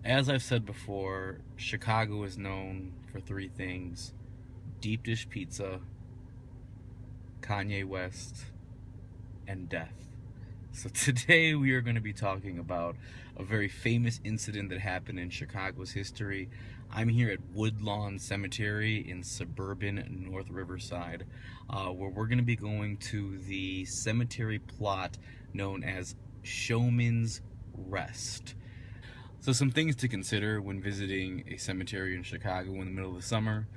As I've said before, Chicago is known for three things: deep dish pizza, Kanye West, and death. So today we are going to be talking about a very famous incident that happened in Chicago's history. I'm here at Woodlawn Cemetery in suburban North Riverside, where we're going to be going to the cemetery plot known as Showmen's Rest. So some things to consider when visiting a cemetery in Chicago in the middle of the summer.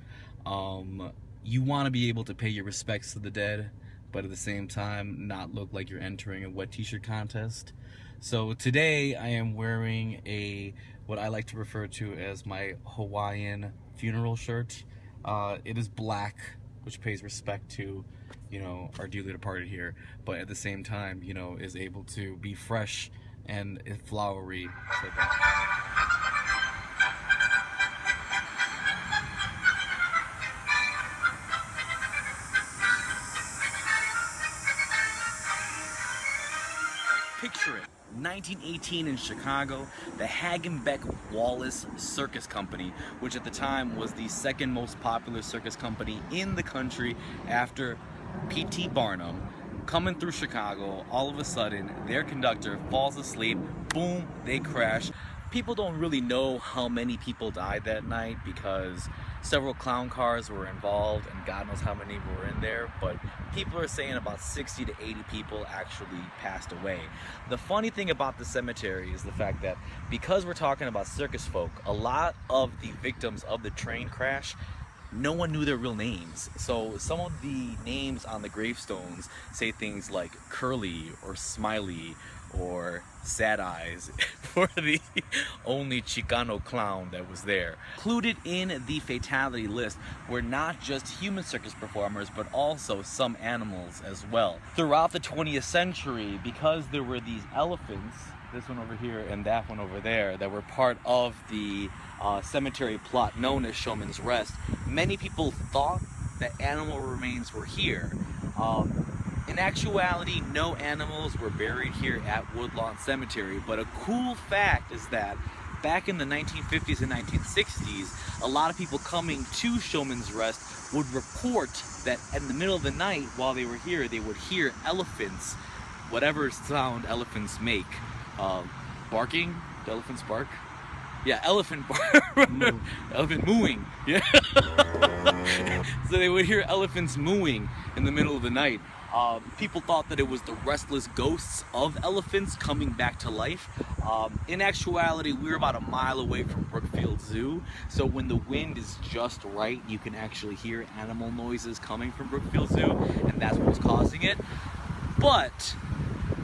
You want to be able to pay your respects to the dead, but at the same time not look like you're entering a wet t-shirt contest. So today I am wearing what I like to refer to as my Hawaiian funeral shirt. It is black, which pays respect to, our dearly departed here, but at the same time, is able to be fresh and flowery. So picture it, 1918 in Chicago, the Hagenbeck-Wallace Circus Company, which at the time was the second most popular circus company in the country after P.T. Barnum, coming through Chicago. All of a sudden, their conductor falls asleep, boom, they crash. People don't really know how many people died that night because several clown cars were involved and God knows how many were in there, but people are saying about 60 to 80 people actually passed away. The funny thing about the cemetery is the fact that because we're talking about circus folk, a lot of the victims of the train crash, no one knew their real names. So some of the names on the gravestones say things like Curly or Smiley or Sad Eyes for the only Chicano clown that was there. Included in the fatality list were not just human circus performers, but also some animals as well. Throughout the 20th century, because there were these elephants, this one over here and that one over there, that were part of the cemetery plot known as Showmen's Rest, many people thought that animal remains were here. In actuality, no animals were buried here at Woodlawn Cemetery, but a cool fact is that back in the 1950s and 1960s, a lot of people coming to Showmen's Rest would report that in the middle of the night while they were here, they would hear elephants, whatever sound elephants make. Barking? Do elephants bark? Yeah, elephant bark. Elephant mooing. Yeah. So they would hear elephants mooing in the middle of the night. People thought that it was the restless ghosts of elephants coming back to life. In actuality, we're about a mile away from Brookfield Zoo, so when the wind is just right, you can actually hear animal noises coming from Brookfield Zoo, and that's what's causing it. But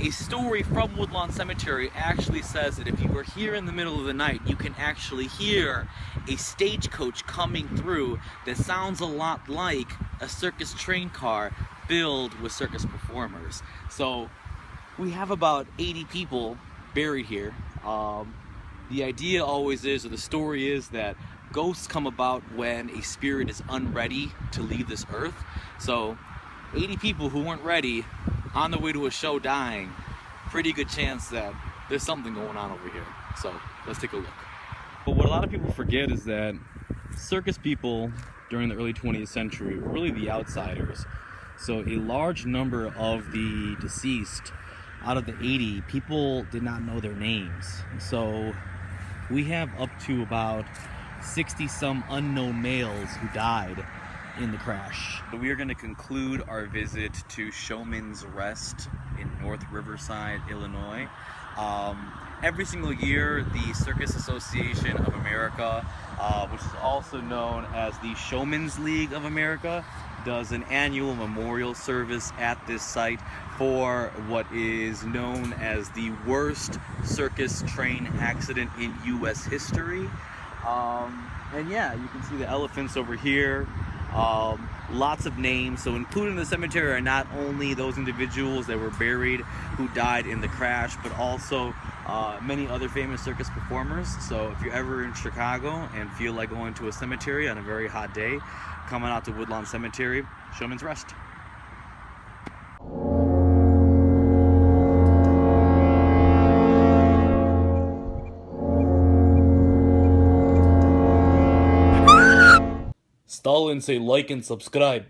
a story from Woodlawn Cemetery actually says that if you were here in the middle of the night, you can actually hear a stagecoach coming through that sounds a lot like a circus train car filled with circus performers. So we have about 80 people buried here. The idea always is, or the story is, that ghosts come about when a spirit is unready to leave this earth. So 80 people who weren't ready on the way to a show dying, pretty good chance that there's something going on over here. So let's take a look. But what a lot of people forget is that circus people during the early 20th century were really the outsiders. So a large number of the deceased, out of the 80, people did not know their names. So we have up to about 60 some unknown males who died in the crash. We are going to conclude our visit to Showmen's Rest in North Riverside, Illinois. Every single year, the Circus Association of America, which is also known as the Showmen's League of America, does an annual memorial service at this site for what is known as the worst circus train accident in U.S. history. And yeah, you can see the elephants over here. Lots of names. So included in the cemetery are not only those individuals that were buried who died in the crash, but also many other famous circus performers. So if you're ever in Chicago and feel like going to a cemetery on a very hot day, coming out to Woodlawn Cemetery, Showmen's Rest. Stalin say like and subscribe.